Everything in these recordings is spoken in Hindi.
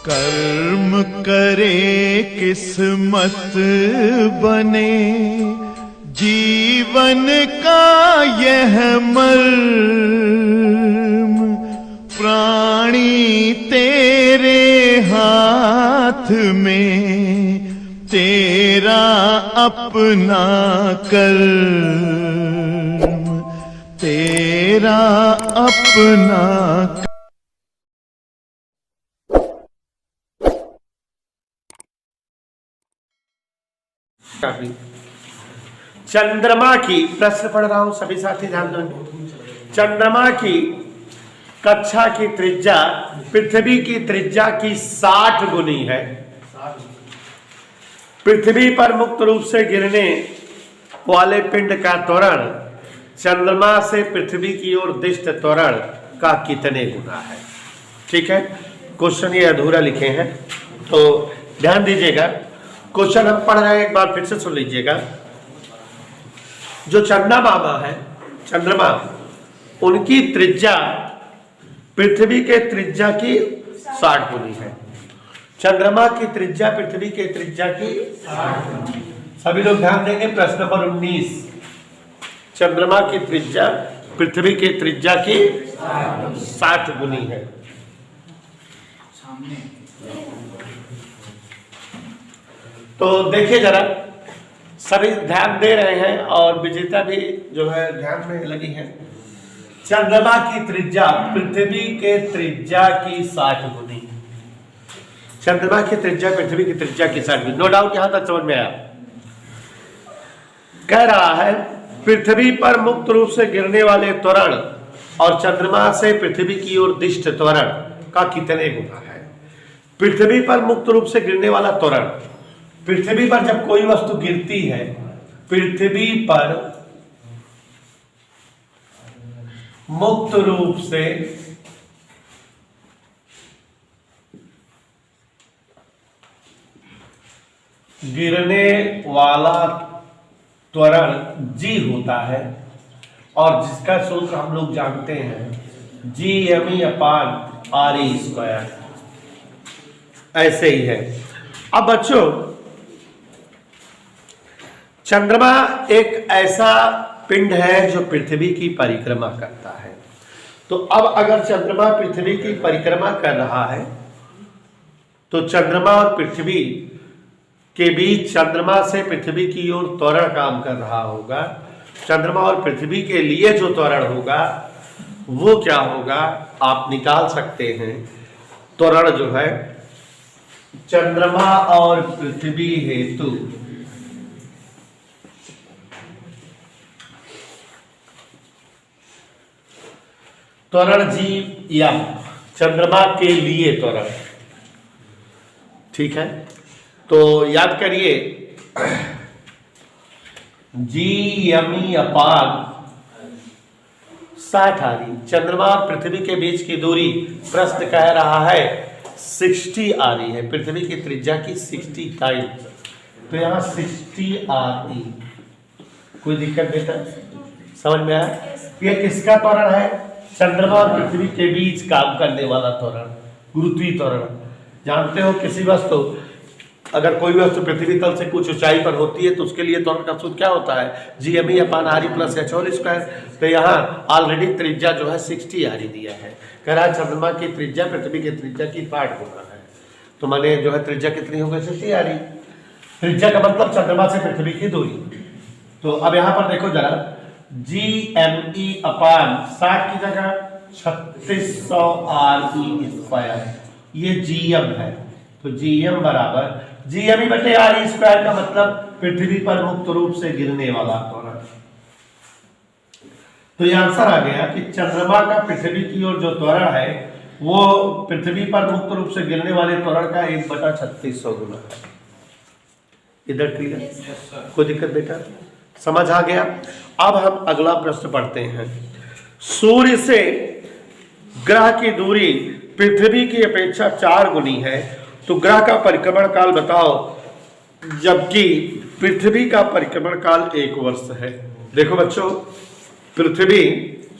कर्म करे किस्मत बने, जीवन का यह मर्म, प्राणी तेरे हाथ में, तेरा अपना कर्म, तेरा अपना चंद्रमा की, प्रश्न पढ़ रहा हूं, सभी साथी ध्यान दें। चंद्रमा की कक्षा की त्रिज्या पृथ्वी की त्रिज्या की 60 गुनी है। पृथ्वी पर मुक्त रूप से गिरने वाले पिंड का त्वरण चंद्रमा से पृथ्वी की ओर दिष्ट त्वरण का कितने गुना है? ठीक है, क्वेश्चन ये अधूरा लिखे हैं तो ध्यान दीजिएगा। क्वेश्चन हम पढ़ रहे हैं, एक बार फिर से सुन लीजिएगा। जो चंद्रमा है, चंद्रमा, उनकी त्रिज्या पृथ्वी के त्रिज्या की 60 गुनी है। चंद्रमा की त्रिज्या पृथ्वी के त्रिज्या की 60 गुनी। सभी लोग ध्यान देंगे। प्रश्न नंबर 19, चंद्रमा की त्रिज्या पृथ्वी के त्रिज्या की 60 गुनी है। तो देखिए जरा, सभी ध्यान दे रहे हैं और विजेता भी जो है ध्यान में लगी है। चंद्रमा की त्रिज्या पृथ्वी के त्रिज्या की 60 गुनी। चंद्रमा की त्रिज्या पृथ्वी की त्रिज्या की 60 गुनी। नो डाउट, यहां तक समझ में आया। कह रहा है पृथ्वी पर मुक्त रूप से गिरने वाले त्वरण और चंद्रमा से पृथ्वी की ओर दिष्ट त्वरण का कितने गुना है? पृथ्वी पर मुक्त रूप से गिरने वाला त्वरण, पृथ्वी पर जब कोई वस्तु गिरती है, पृथ्वी पर मुक्त रूप से गिरने वाला त्वरण g होता है और जिसका सूत्र हम लोग जानते हैं Gme/re²। ऐसे ही है। अब बच्चों, चंद्रमा एक ऐसा पिंड है जो पृथ्वी की परिक्रमा करता है। तो अब अगर चंद्रमा पृथ्वी की परिक्रमा कर रहा है तो चंद्रमा और पृथ्वी के बीच चंद्रमा से पृथ्वी की ओर त्वरण काम कर रहा होगा। चंद्रमा और पृथ्वी के लिए जो त्वरण होगा वो क्या होगा आप निकाल सकते हैं। त्वरण जो है चंद्रमा और पृथ्वी हेतु त्वरण Gm, चंद्रमा के लिए त्वरण। ठीक है, तो याद करिए Gme/60re। चंद्रमा और पृथ्वी के बीच की दूरी प्रश्न कह रहा है 60re है। पृथ्वी की त्रिज्या की 60 टाइम्स, तो यहाँ 60re। कोई दिक्कत बेटा? समझ में आया? ये किसका त्वरण है? चंद्रमा और पृथ्वी के बीच काम करने वाला त्वरण, गुरुत्वीय त्वरण। जानते हो किसी वस्तु, अगर कोई वस्तु पृथ्वी तल से कुछ ऊंचाई पर होती है तो उसके लिए त्वरण का सूत्र क्या होता है? Gme/re+h²। तो यहाँ ऑलरेडी त्रिज्या जो है 60re दिया है। कह रहा है चंद्रमा की त्रिज्या पृथ्वी की त्रिज्या की 60 गुना है। तो माने जो है त्रिज्या कितनी हो गई? 60re। त्रिज्या का मतलब चंद्रमा से पृथ्वी की दूरी। तो अब यहाँ पर देखो जरा, Gme/60 की जगह 3600re², ये Gm है। तो Gm बराबर Gme/re² का मतलब पृथ्वी पर मुक्त रूप से गिरने वाला त्वरण। तो ये आंसर आ गया कि चंद्रमा का पृथ्वी की ओर जो त्वरण है वो पृथ्वी पर मुक्त रूप से गिरने वाले त्वरण का 1/3600 गुना है। इधर क्लियर? कोई दिक्कत बेटा? समझ आ गया? अब हम अगला प्रश्न पढ़ते हैं। सूर्य से ग्रह की दूरी पृथ्वी की अपेक्षा 4 गुनी है, तो ग्रह का परिक्रमण काल बताओ, जबकि पृथ्वी का परिक्रमण काल 1 वर्ष है। देखो बच्चों, पृथ्वी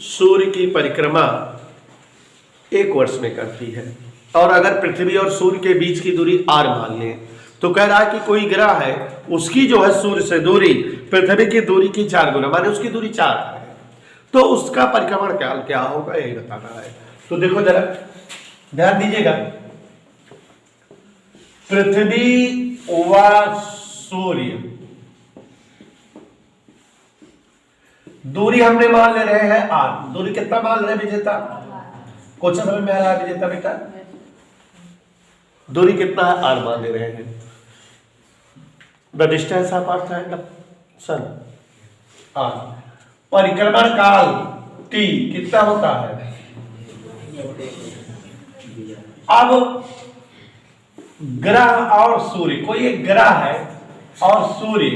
सूर्य की परिक्रमा 1 वर्ष में करती है। और अगर पृथ्वी और सूर्य के बीच की दूरी r मान लें, तो कह रहा है कि कोई ग्रह है, उसकी जो है सूर्य से दूरी पृथ्वी की दूरी की 4 गुना, माने उसकी दूरी 4 है, तो उसका परिक्रमण काल क्या होगा यही बताना है। तो देखो जरा ध्यान दीजिएगा, पृथ्वी व सूर्य दूरी हमने मान ले रहे हैं r। दूरी कितना मान ले रहे हैं विजेता? क्वेश्चन समझ में आ रहा है विजेता बेटा? दूरी कितना है r मान ले रहे हैं। The distance of earth and sun r। परिक्रमण काल t कितना होता है? अब ग्रह और सूर्य, कोई एक ग्रह है और सूर्य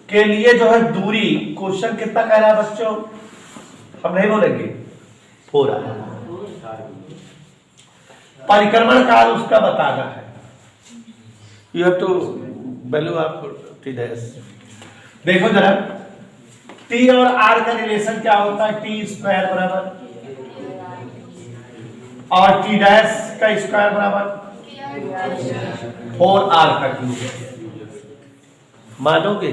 के लिए जो है दूरी, क्वेश्चन कितना कह रहा है बच्चों? हम नहीं बोलेंगे 4 r। परिक्रमण काल उसका बताना है। You have to value of T dash. देखो जरा टी और आर का रिलेशन क्या होता है? टी स्क्वायर बराबर और टी डैश का स्क्वायर बराबर 4r का क्यूब। मानोगे?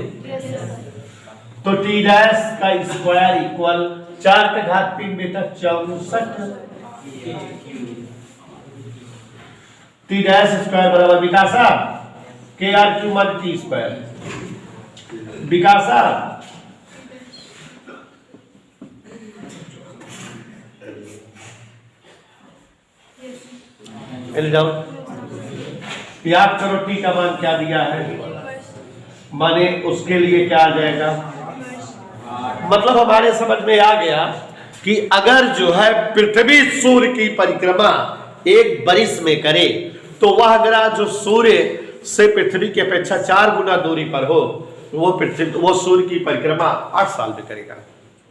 तो टी डैश का स्क्वायर इक्वल 4 के घात 3 बेटा 64। टी डैश स्क्वायर बराबर विकासा के आर क्यूब मान टी स्क्वायर। विकासा याद करो टी का मान क्या दिया है, माने उसके लिए क्या आ जाएगा? मतलब हमारे समझ में आ गया कि अगर जो है पृथ्वी सूर्य की परिक्रमा एक बरिस में करे, तो वह ग्रह जो सूर्य से पृथ्वी की अपेक्षा 4 गुना दूरी पर हो, वो सूर्य की परिक्रमा 8 साल में करेगा।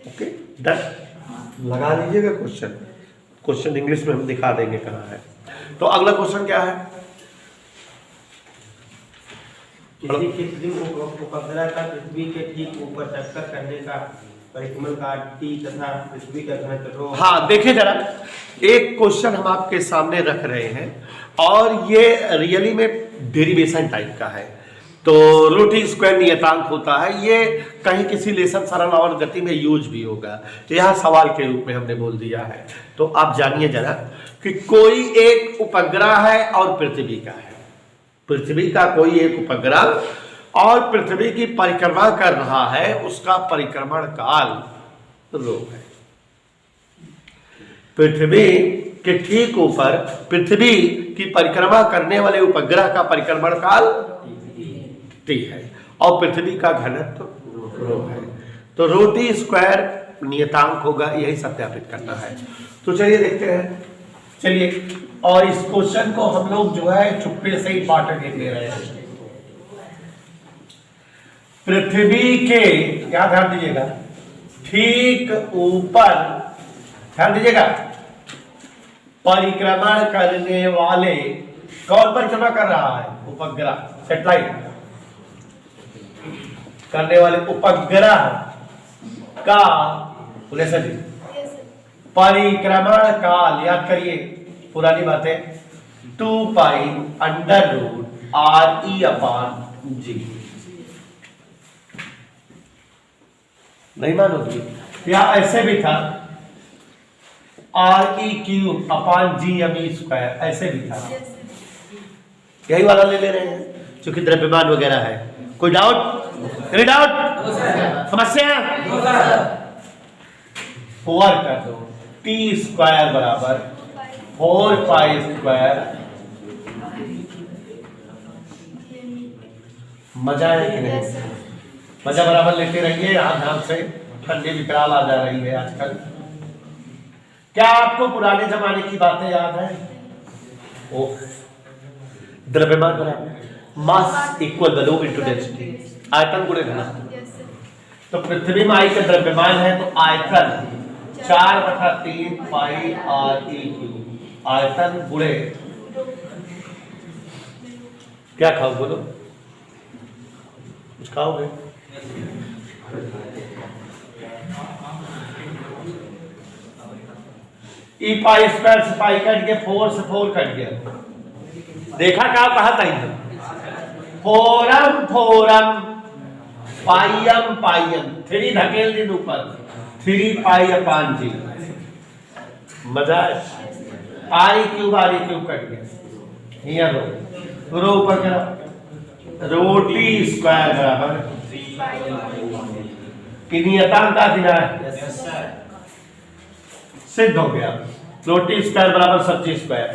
Okay done. लगा लीजिएगा क्वेश्चन इंग्लिश में हम दिखा देंगे कहाँ है। तो अगला क्वेश्चन क्या है? किसी कृत्रिम उपग्रह का पृथ्वी के ठीक ऊपर चक्कर करने का परिक्रमण का टी तथा पृथ्वी का घनत्व। हाँ देखिए जरा, एक क्वेश्चन हम आपके सामने रख रहे हैं और ये रियली में डेरिवेशन टाइप का है। तो रूट स्क्वायर नियतांक होता है, ये कहीं किसी लेसन सरल और गति में यूज भी होगा, तो यहाँ सवाल के रूप में हमने बोल दिया है। तो आप जानिए जरा कि कोई एक उपग्रह है और पृथ्वी का है, पृथ्वी का कोई एक उपग्रह और पृथ्वी की परिक्रमा कर रहा है, उसका परिक्रमण काल रो है। पृथ्वी के ठीक ऊपर पृथ्वी की परिक्रमा करने वाले उपग्रह का परिक्रमण काल टी है और पृथ्वी का घनत्व रो है। तो रो टी स्क्वायर नियतांक होगा, यही सत्यापित करना है। तो चलिए देखते हैं। चलिए, और इस क्वेश्चन को हम लोग जो है चुप्पे से ही इंपॉर्टेंट ले रहे हैं। पृथ्वी के क्या ध्यान दीजिएगा, ठीक ऊपर ध्यान दीजिएगा, परिक्रमण करने वाले, कौन परिक्रमा कर रहा है? उपग्रह, सैटेलाइट करने वाले उपग्रह का परिक्रमण काल, याद करिए पुरानी बातें, 2 pi under root R E upon G. नहीं मानोगी? या ऐसे भी था R E cube upon G M E square, ऐसे भी था। यही वाला ले रहे हैं क्योंकि द्रव्यमान वगैरह है। कोई डाउट? Any doubt? समस्या? 4 कर दो, टी स्क्वायर बराबर 4 पाई स्क्वायर। मजा है कि नहीं? मजा बराबर लेते रहिए, ध्यान से। ठंडी विकराल आ जा रही है आजकल। क्या आपको पुराने जमाने की बातें याद है? ओ द्रव्यमान बराबर mass equal volume into density, आयतन गुणे घनत्व। तो पृथ्वी में आई का द्रव्यमान है, तो आयतन 4/3 पाई आर ई क्यूब, आयतन गुणे क्या खाओ बोलो, कुछ खाओगे? ई पाई स्क्वायर से पाई कट गया, 4 से 4 कट गया। देखा क्या कहा था इधर, फोरम फोरम पाइयम पाइयम, 3 धकेल दिन ऊपर, 3 पाई अपान जी। मजा है। आर क्यूब कट गया, यहाँ रो ऊपर करा, रोटी स्क्वायर बराबर किनियतांता दिना सिद्ध हो गया। रोटी स्क्वायर बराबर सब्जी स्क्वायर।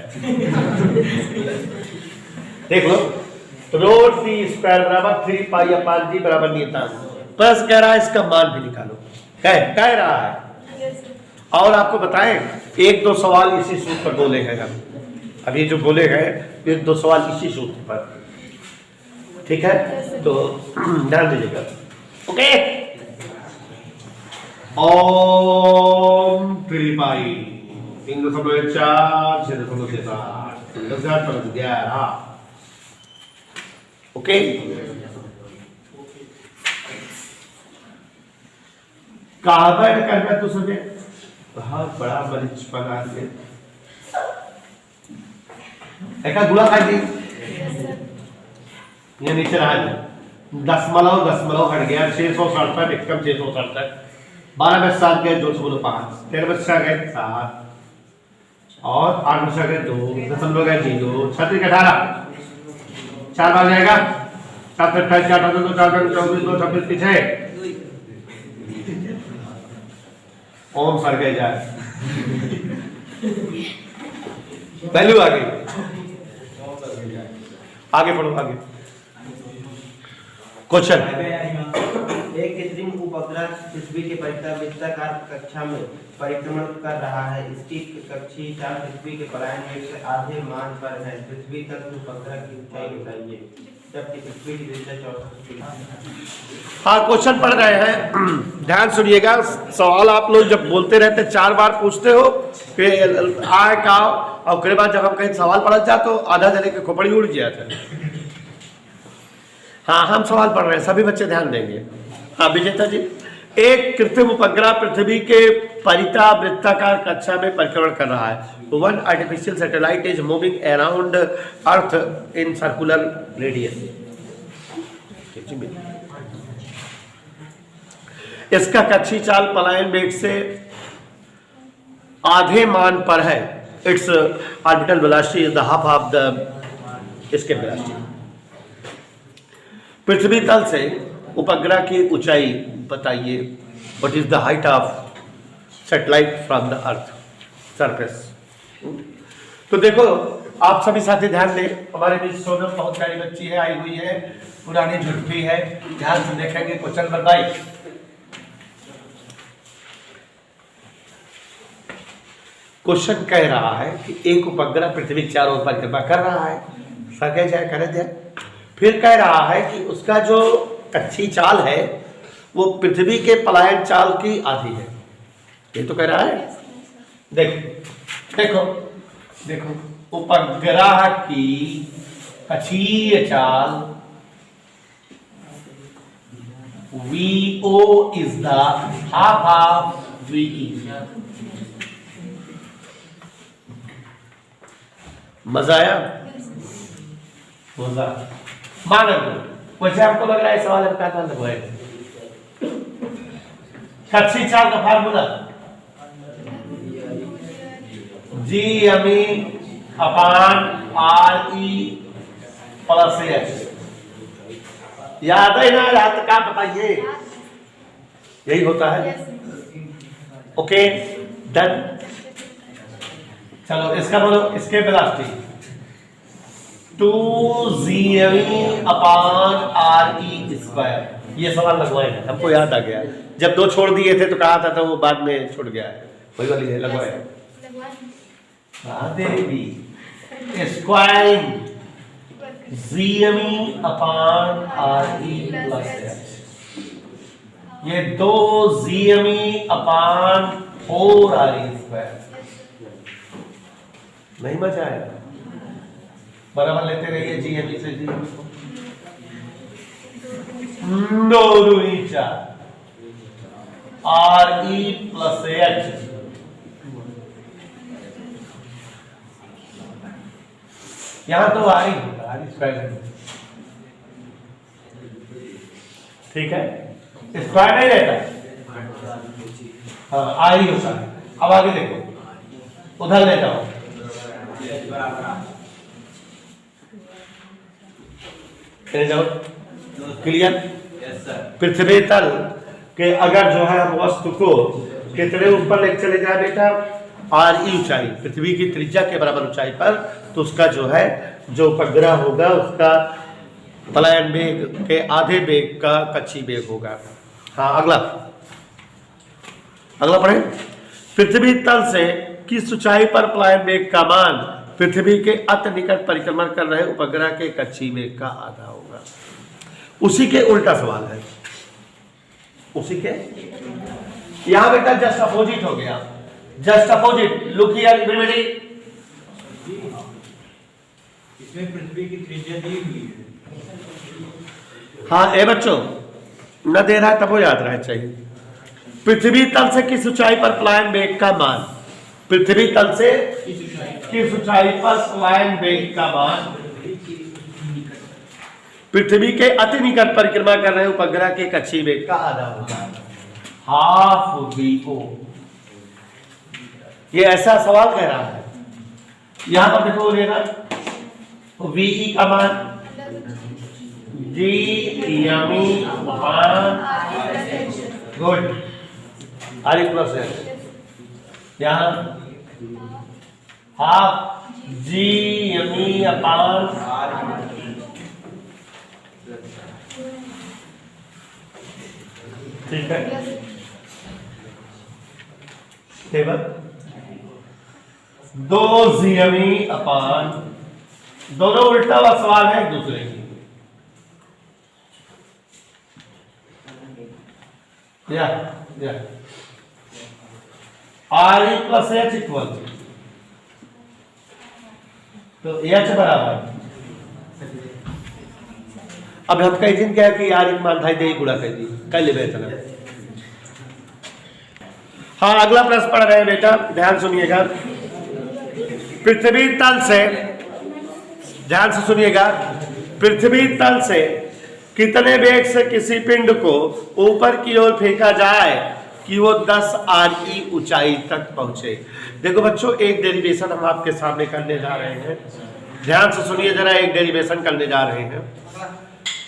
देख लो, रोटी स्क्वायर बराबर 3 पाई अपान जी बराबर नियतांक। प्लस कह रहा है इसका मान भी निकालो, कह रहा है। और आपको बताएं, 1-2 सवाल इसी सूत्र पर बोले हैं हम। अभी जो बोले हैं 1-2 सवाल इसी सूत्र पर, ठीक है, तो ध्यान दीजिएगा। ओके, ओम 3 पाई 3.4 6.11। ओके, कार्बन करना तो समझे बहुत बड़ा मरीज बना के एक गुड़ा खा दी, ये नीचे रहा है। दशमलव हट गया, 667 एकम 667, 12 में 7 गए 205, 13 में 6 गए 7 और 8 में 6 गए 2, दशमलव गए 0, 36 18 4 बार जाएगा, 7 में 28 4 2 4 24 2 26 पीछे ओम सर गए जाए वैल्यू आ गई। आगे पढ़ो, आगे क्वेश्चन। एक कृत्रिम उपग्रह पृथ्वी के वृत्ताकार कक्षा में परिक्रमण कर रहा है। इसकी कक्षीय चाल पृथ्वी के पलायन वेग से आधे मान पर है। पृथ्वी तक उपग्रह की ऊंचाई बताइए, जबकि पृथ्वी की त्रिज्या 64। हाँ, क्वेश्चन पढ़ रहे हैं, ध्यान सुनिएगा। सवाल आप लोग जब बोलते रहते 4 बार पूछते हो, फिर आए का, और उसके बाद जब हम कहीं सवाल पढ़ जाए तो आधा जने की खोपड़ी उड़ गया था। हाँ, हम सवाल पढ़ रहे हैं, सभी बच्चे ध्यान देंगे। हाँ विजेता जी, एक कृत्रिम उपग्रह पृथ्वी के परिता वृत्ताकार कक्षा में परिक्रमण कर रहा है। One artificial satellite is moving around earth in circular radius. इसका कक्षीय चाल पलायन वेग से आधे मान पर है। It's orbital velocity is the half of the इसके वेलोसिटी। पृथ्वी तल से उपग्रह की ऊंचाई बताइए। What is the height of satellite from the earth surface. तो देखो, आप सभी साथी ध्यान दें, हमारे बीच सोनम बहुत प्यारी बच्ची है, आई हुई है, पुरानी झुटपी है, ध्यान से देखेंगे क्वेश्चन नंबर 22। क्वेश्चन कह रहा है कि एक उपग्रह पृथ्वी के चारों ओर परिक्रमा कर रहा है, सके जाए करे जाए। फिर कह रहा है कि उसका जो कक्षीय चाल है वो पृथ्वी के पलायन चाल की आधी है। ये तो कह रहा है। देखो देखो देखो, उपग्रह की कक्षीय चाल VO is the half of VE। मजा आया? मजा मानो वैसे आपको लग रहा है सवाल है क्या लगवाएगा? कक्षीय चाल का फार्मूला G अपान RE प्लस H। याद है ना? याद तो क्या बताइए, यही होता है। Okay done. चलो इसका बोलो, इसके वेलोसिटी 2G अपान RE स्क्वायर। ये सवाल लगवाए हमको याद आ गया। जब 2 छोड़ दिए थे तो कहा था, तो वो बाद में छूट गया है, वही वाली है लगवाए। स्क्वायरिंग G अपान RE प्लस H। ये 2G अपान 4RE स्क्वायर। नहीं मजा आएगा? बराबर लेते रहिए G से G। दो दूनी 4 RE प्लस H यहाँ तो आर ही होगा, आर स्क्वायर ठीक है, स्क्वायर नहीं रहता, हाँ आर ही होता है। अब आगे देखो, उधर ले जाओ, जाओ क्लियर। पृथ्वी तल के अगर जो है हम वस्तु को कितने ऊपर ले चले जाए बेटा, आर ई ऊंचाई, पृथ्वी की त्रिज्या के बराबर ऊंचाई पर, तो उसका जो है जो उपग्रह होगा उसका पलायन वेग के आधे वेग का कक्षी वेग होगा। हाँ अगला पढ़े, पृथ्वी तल से किस ऊंचाई पर पलायन वेग का मान पृथ्वी के अति निकट परिक्रमण कर रहे उपग्रह के कक्षी वेग का आधा होगा। उसी के उल्टा सवाल है, उसी के यहां बेटा जस्ट अपोजिट हो गया, just opposite. Look here everybody, इसमें पृथ्वी की त्रिज्या दी हुई है। हाँ ए बच्चों, न दे रहा है तब वो याद रहना चाहिए। पृथ्वी तल से किस ऊंचाई पर पलायन वेग का मान, पृथ्वी तल से किस ऊंचाई पर पलायन वेग का मान पृथ्वी के अति निकट परिक्रमा कर रहे उपग्रह के कक्षी वेग का आधा होगा, हाफ वीओ। ये ऐसा सवाल कह रहा है, यहां पर देखो लेना वीई का मान जी यमी गुड आर प्लस है, यहां हाफ जी यमी अपान ठीक है, टेबल दो जीएमी अपान, दोनों उल्टा हुआ सवाल है एक दूसरे की, या R E plus H equal, तो एच बराबर, अब हम कह दिन क्या है कि यार एक मान भाई दे गुणा कर दी कल ले बेहतर। हाँ अगला प्रश्न पढ़ रहे हैं बेटा, ध्यान सुनिएगा। पृथ्वी तल से, ध्यान से सुनिएगा, पृथ्वी तल से कितने वेग से किसी पिंड को ऊपर की ओर फेंका जाए कि वो 10 RE ऊंचाई तक पहुंचे। देखो बच्चों, एक डेरिवेशन हम आपके सामने करने जा रहे हैं, ध्यान से सुनिए जरा। एक डेरिवेशन करने जा रहे हैं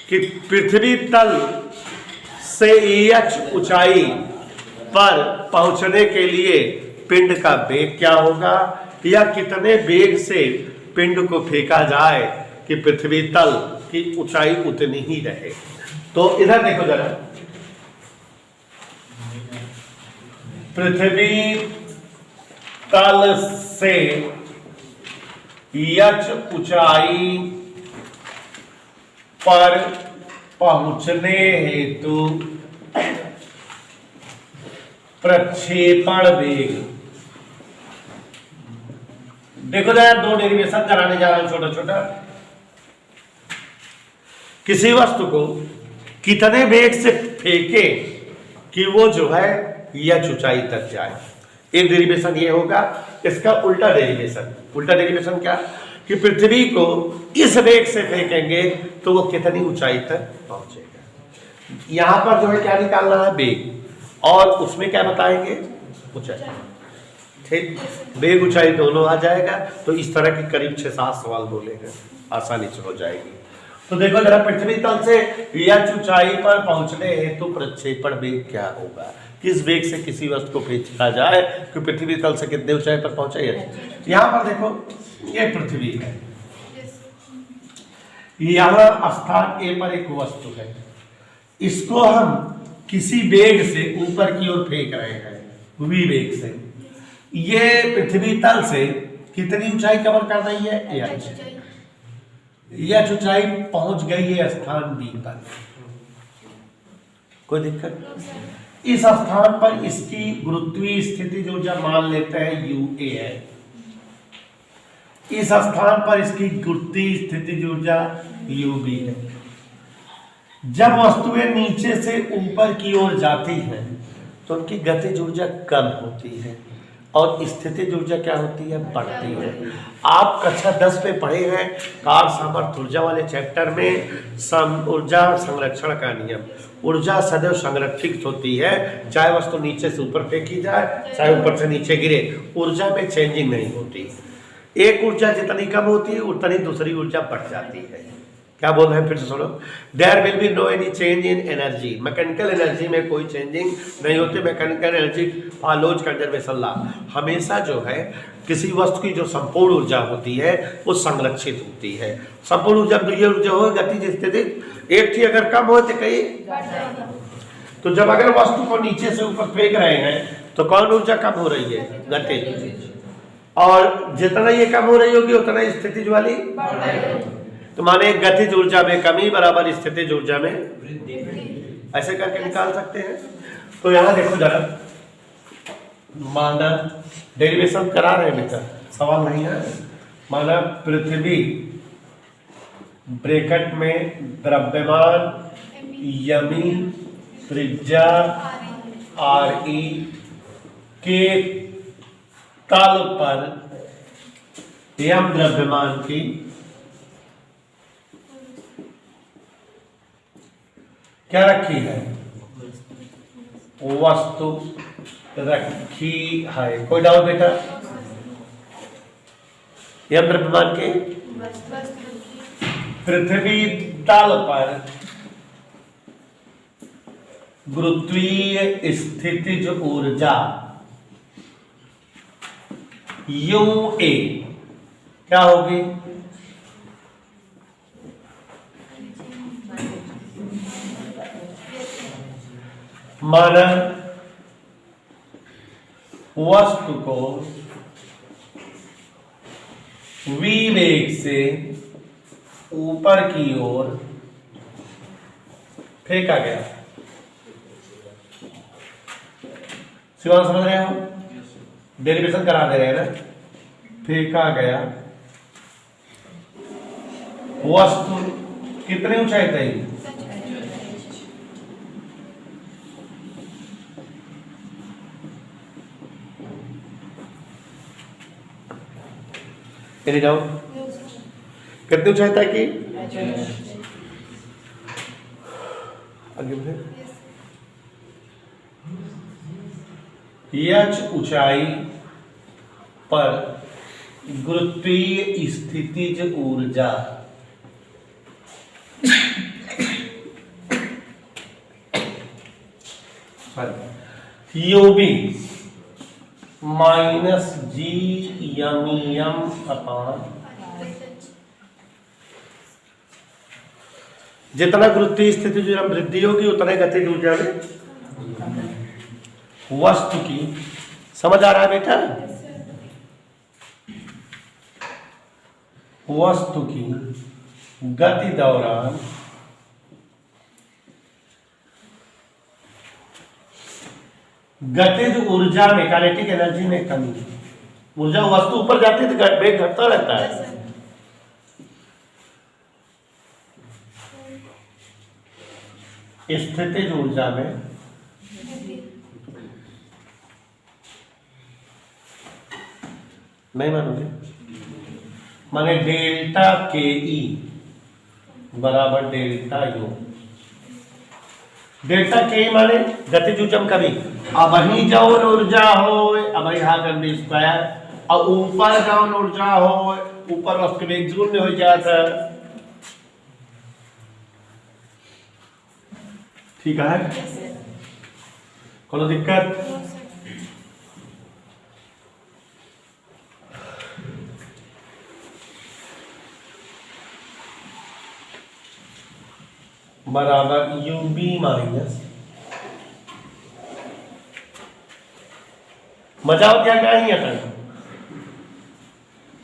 कि पृथ्वी तल से h ऊंचाई पर पहुंचने के लिए पिंड का वेग क्या होगा, या कितने वेग से पिंड को फेंका जाए कि पृथ्वी तल की ऊंचाई उतनी ही रहे। तो इधर देखो जरा, पृथ्वी तल से h ऊंचाई पर पहुंचने हेतु प्रक्षेपण वेग। देखो जरा, दो डेरिवेशन कराने जा रहा हूं छोटा छोटा। किसी वस्तु को कितने वेग से फेंके कि वो जो है या ऊंचाई तक जाए, एक डेरिवेशन ये होगा। इसका उल्टा डेरिवेशन क्या कि पृथ्वी को इस वेग से फेंकेंगे तो वो कितनी ऊंचाई तक पहुंचेगा। यहां पर जो है क्या निकालना है, वेग, और उसमें क्या बताएंगे, ऊंचाई। ठीक, वेग ऊंचाई दोनों आ जाएगा। तो इस तरह के करीब 6-7 सवाल बोले हैं, आसानी से हो जाएगी। तो देखो जरा, पृथ्वी तल से h ऊंचाई पर पहुंचने हेतु प्रक्षेपण वेग क्या होगा, किस वेग से किसी वस्तु को फेंका जाए कि पृथ्वी तल से कितने ऊंचाई पर पहुंचे। यहां पर देखो, ये पृथ्वी है, यहां स्थान ए पर एक वस्तु है, इसको हम किसी वेग से ऊपर की ओर फेंक रहे हैं, v वेग से। ये पृथ्वी तल से कितनी ऊंचाई कवर कर रही है, h ऊंचाई पहुंच गई है स्थान बी पर, कोई दिक्कत। इस स्थान पर इसकी गुरुत्वीय स्थिति जो जब मान लेते हैं UA है, इस स्थान पर इसकी गुरुत्वीय स्थिति ऊर्जा UB है। जब वस्तुएं नीचे से ऊपर की ओर जाती हैं तो उनकी गतिज ऊर्जा कम होती है, और स्थितिज ऊर्जा क्या होती है, बढ़ती है। आप कक्षा 10 पे पढ़े हैं कार्य सामर्थ्य ऊर्जा वाले चैप्टर में ऊर्जा संरक्षण का नियम। ऊर्जा सदैव संरक्षित होती है, चाहे वस्तु नीचे से ऊपर फेंकी जाए चाहे ऊपर से नीचे गिरे, ऊर्जा में चेंजिंग नहीं होती। एक ऊर्जा जितनी कम होती है उतनी दूसरी ऊर्जा बढ़ जाती है। क्या बोल रहे हैं, फिर से सुनो। There will be no any change in energy, mechanical energy में कोई चेंजिंग नहीं होती। Mechanical energy follows conservation law, हमेशा जो है किसी वस्तु की जो संपूर्ण ऊर्जा होती है वो संरक्षित होती है। संपूर्ण ऊर्जा दुइये ऊर्जा हो, गतिज स्थिति, एक थी अगर कम हो तो कई, तो जब अगर वस्तु को नीचे से ऊपर फेंक रहे हैं तो कौन ऊर्जा कम हो रही है, गतिज, और जितना ये कम हो रही होगी उतना स्थितिज वाली, तो माने गतिज ऊर्जा में कमी बराबर स्थितिज ऊर्जा में वृद्धि, ऐसे करके निकाल सकते हैं। तो यहां देखो जरा, माना डेरिवेशन करा रहे बेटा, सवाल नहीं है। माना पृथ्वी ब्रैकेट में द्रव्यमान यमी त्रिज्या RE के तल पर यम द्रव्यमान की क्या रखी है, वस्तु रखी है। कोई डाउट बेटा, यम द्रव्यमान के पृथ्वी तल पर गुरुत्वीय स्थितिज ऊर्जा UA क्या होगी, माना वस्तु को v वेग से ऊपर की ओर फेंका गया। शिवान समझ रहे हो, डेरिवेशन करा दे रहे हैं ना। फेंका गया वस्तु कितनी ऊंचाई तक, एनी डाउट, कितनी ऊंचाई तक की, आगे बढ़े, h ऊंचाई पर गुरुत्वीय स्थितिज ऊर्जा UB माइनस GMEM अपान, जितना गुरुत्वीय स्थिति जो वृद्धि होगी उतना गतिज ऊर्जा में वस्तु की, समझ आ रहा है बेटा, वस्तु की गति दौरान गतिज ऊर्जा में काइनेटिक एनर्जी में कमी, ऊर्जा वस्तु ऊपर जाती है तो वेग घटता रहता है। स्थितिज ऊर्जा में नहीं मानोगे, माने डेल्टा KE बराबर डेल्टा U। डेल्टा KE माने गतिज ऊर्जा में कमी। अब ही जौन ऊर्जा हो, अब यहाँ कर दी स्क्वायर, और ऊपर जौन ऊर्जा हो, ऊपर वस्तु वेग शून्य हो जाता है। ठीक है, कोनो दिक्कत, बराबर UB माइनस, मजाओ क्या क्या ही है,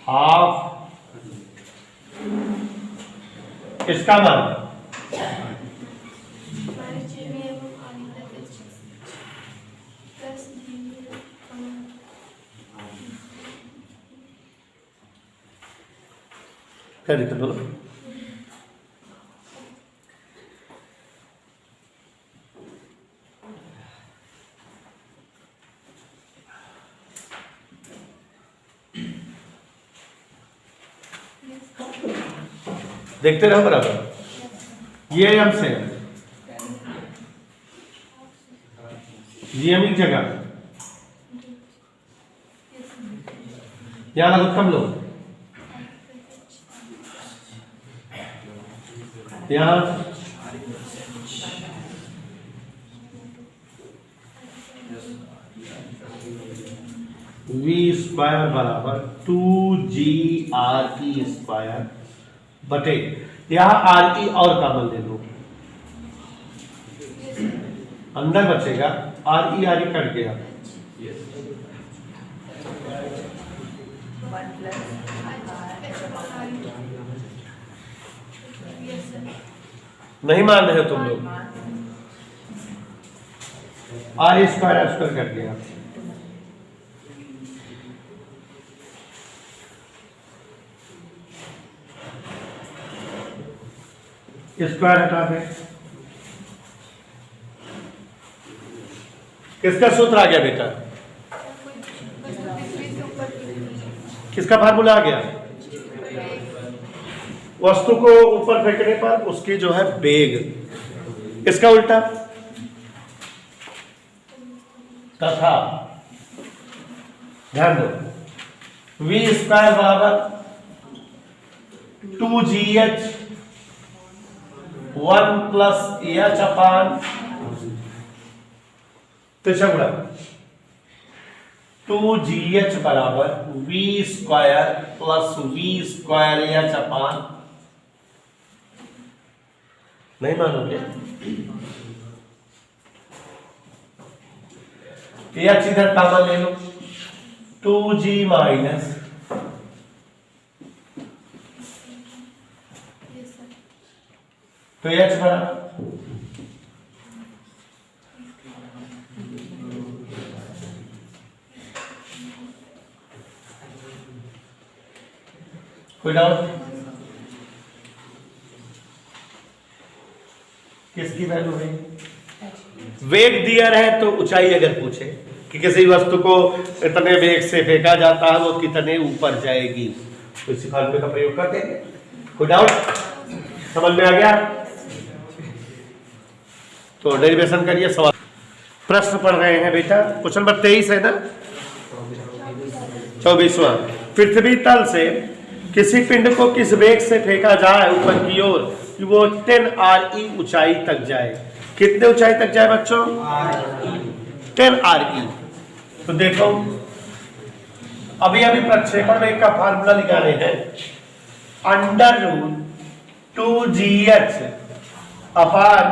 हाफ इसका मान क्या दिक्कत बोलो, देखते रहो बराबर। ये हमसे ये एक जगह यहाँ लगो कम लो, यहाँ v स्क्वायर बराबर 2GRE स्क्वायर बटे, यहाँ RE और कॉमन ले लो, अंदर बचेगा RE कट गया, नहीं मान रहे हो तुम लोग, R स्क्वायर कट गया, स्क्वायर हटा दे, किसका सूत्र आ गया बेटा, किसका फार्मूला आ गया, वस्तु को ऊपर फेंकने पर उसकी जो है वेग, इसका उल्टा तथा ध्यान दो, v स्क्वायर बराबर 2GH 1 प्लस h अपान त्रिशंकुड़ा 2GH बराबर v square plus v square h अपान, नहीं मानोगे, h इधर कॉमन ले लो, 2G माइनस तो h बराबर कोई डाउट, किसकी वैल्यू है, वेग दिया रहे तो ऊंचाई अगर पूछे कि किसी वस्तु को इतने वेग से फेंका जाता है वो कितने ऊपर जाएगी, तो इसी फॉर्मूले का प्रयोग कर देंगे। कोई डाउट समझ में आ गया, तो डेरिवेशन करिए। सवाल प्रश्न पढ़ रहे हैं बेटा, क्वेश्चन नंबर 23 है ना, 24वां, पृथ्वी तल से किसी पिंड को किस वेग से फेंका जाए ऊपर की ओर कि वो 10 RE ऊंचाई तक जाए, कितने ऊंचाई तक जाए बच्चों, 10 RE। तो देखो अभी प्रक्षेपण वेग का फार्मूला निकाले हैं, √2GH अपान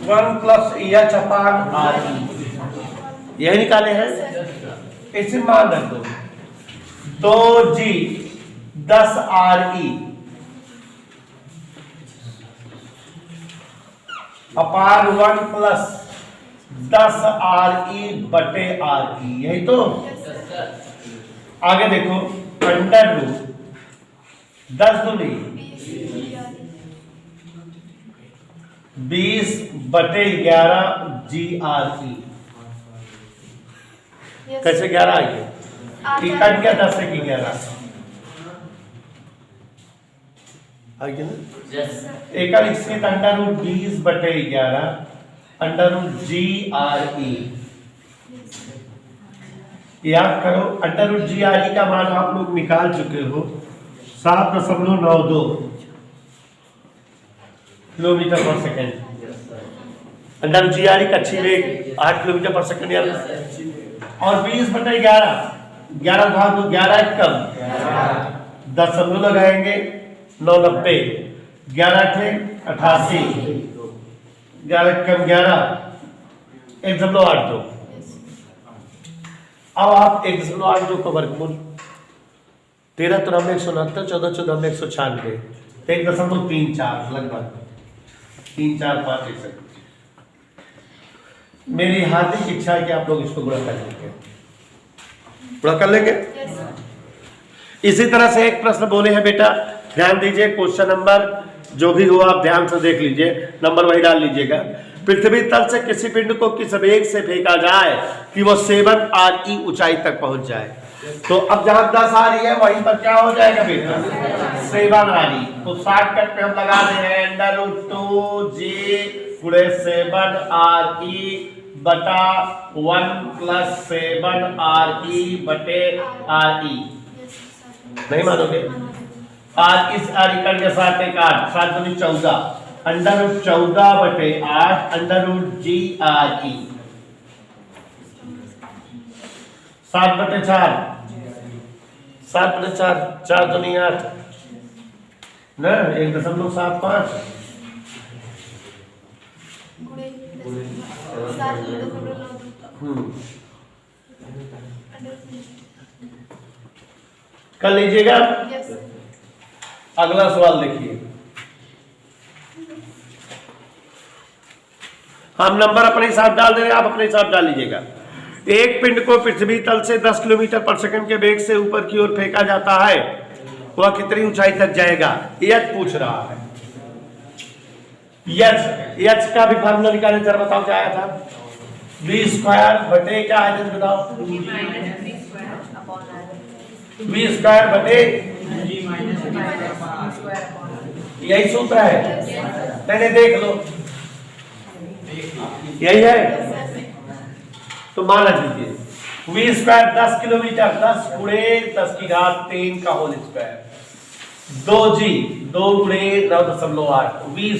1 प्लस h अपान RE, यही निकाले हैं, इसे मान रख दो, 2G 10 RE अपार 1 प्लस 10 RE बटे RE, यही तो। आगे देखो, अंडर रूट 10 दूनी 20 बटे 11 GRE, कैसे 11 आएगी, कट गया 10 से 11 आएगी ना, एकल स्थित अंडर रूट 20 बटे 11 अंडर रूट GRE, याद करो अंडर रूट GRE का मान आप लोग निकाल चुके हो 7.92 किलोमीटर पर सेकेंड, अंडर रूट GRE का अच्छी वेग 8 किलोमीटर पर सेकेंड यार, और 20 बटे 11 भाग दो, 11 कम 10 लगाएंगे 990, 11 थे 88, 11 कम 11 1.82, अब आप 1.82 को वर्गमूल 13 तो हमने 169, 14 14 हमने 196, 1.34 लगभग 345। मेरी हार्दिक इच्छा है कि आप लोग इसको गुणा कर लेंगे, गुणा कर लेंगे। इसी तरह से एक प्रश्न बोले हैं बेटा, ध्यान दीजिए, क्वेश्चन नंबर जो भी हो आप ध्यान से देख लीजिए, नंबर वही डाल लीजिएगा। पृथ्वी तल से किसी पिंड को किस वेग से फेंका जाए कि वो 7 RE ऊंचाई तक पहुंच जाए। तो अब जहां 10 आ रही है वहीं पर क्या हो जाएगा बेटा 7 आ रही। तो शॉर्टकट पे हम लगा दे रहे हैं √2g गुणे 7re बटा 1 + 7re बटे re। नहीं मानोगे? आज इस आरिकन के साथ एक 8 7 दूनी 14 √14 बटे 8 √g re 7 बटे 4 7 बटे 4 4 दूनी 8 ना 1.75 कर लीजिएगा। अगला सवाल देखिए, हम नंबर अपने हिसाब डाल दे रहे हैं, आप अपने हिसाब डाल लीजिएगा। एक पिंड को पृथ्वी तल से 10 किलोमीटर पर सेकंड के वेग से ऊपर की ओर फेंका जाता है, वह कितनी ऊंचाई तक जाएगा? यच पूछ रहा है। यच का भी फार्मूला निकाले, जरा बताओ क्या आया था? v² बटे क्या आया था बताओ? v² बटे यही सूत्र है, मैंने देख लो यही है। तो मान लीजिए v² 10 किलोमीटर 10 गुणे 10 की घात 3 का होल स्क्वायर 2g 2 गुणे 9.8 v²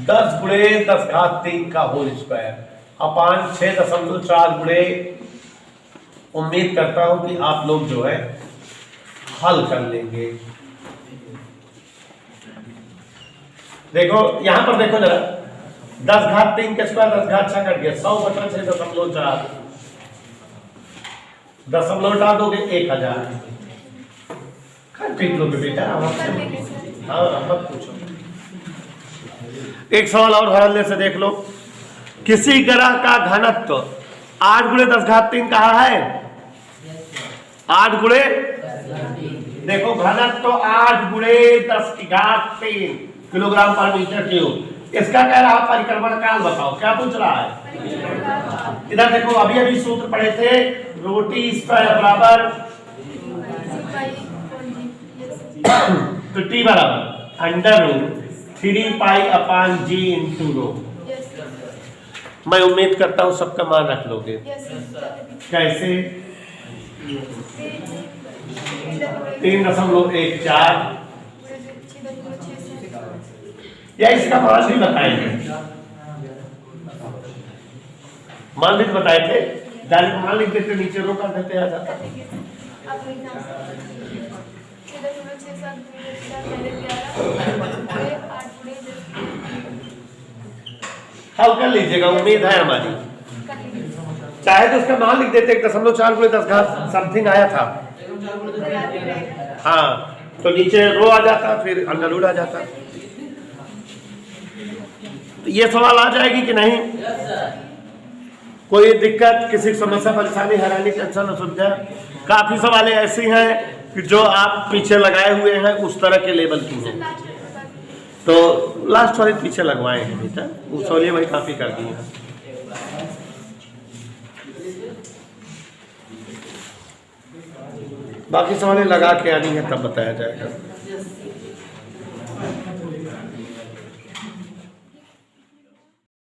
10 गुणे 10 घात 3 का होल स्क्वायर अपान 6.4 गुणे। उम्मीद करता हूं कि आप लोग जो है हल कर लेंगे। देखो यहां पर देखो जरा 10 घात 3 के स्क्वायर 10 घात 6 कट गया 100 बटा 6.4 दशमलव हटा दोगे 1000 ठीक लोगे बेटा। हाँ मत पूछो। एक सवाल और हल से देख लो, किसी ग्रह का घनत्व 8 गुणे 10 घात 3 कहा है? 8 गुणे देखो घनत्व 8 गुणे 10 की घात 3 किलोग्राम पर मीटर क्यूब। इसका कह रहा परिक्रमण काल बताओ, क्या पूछ रहा है? इधर देखो अभी अभी सूत्र पढ़े थे, रोटी स्क्वायर बराबर तो टी बराबर √3π/g × रो। मैं उम्मीद करता हूं सबका मान रख लोगे। कैसे? 3.14 या इसका मान भी बताएंगे, मान भी बताए थे। डायरेक्ट मान लिख देते, नीचे रो कर देते, आ जाता। हल कर लीजिएगा, उम्मीद है हमारी। चाहे तो उसका मान लिख देते 1.4 गुणे 10 घात समथिंग आया था। हाँ तो नीचे रो आ जाता, फिर अंडरवुड आ जाता। ये सवाल आ जाएगी कि नहीं? कोई दिक्कत, किसी समस्या परेशानी हैरानी टेंशन असुविधा? काफी सवाल ऐसी हैं कि जो आप पीछे लगाए हुए हैं उस तरह के लेवल की हैं, तो लास्ट वाले पीछे लगवाए हैं बेटा, उस वाले वही काफी कर दिए हैं। बाकी सवाल लगा के आनी है तब बताया जाएगा।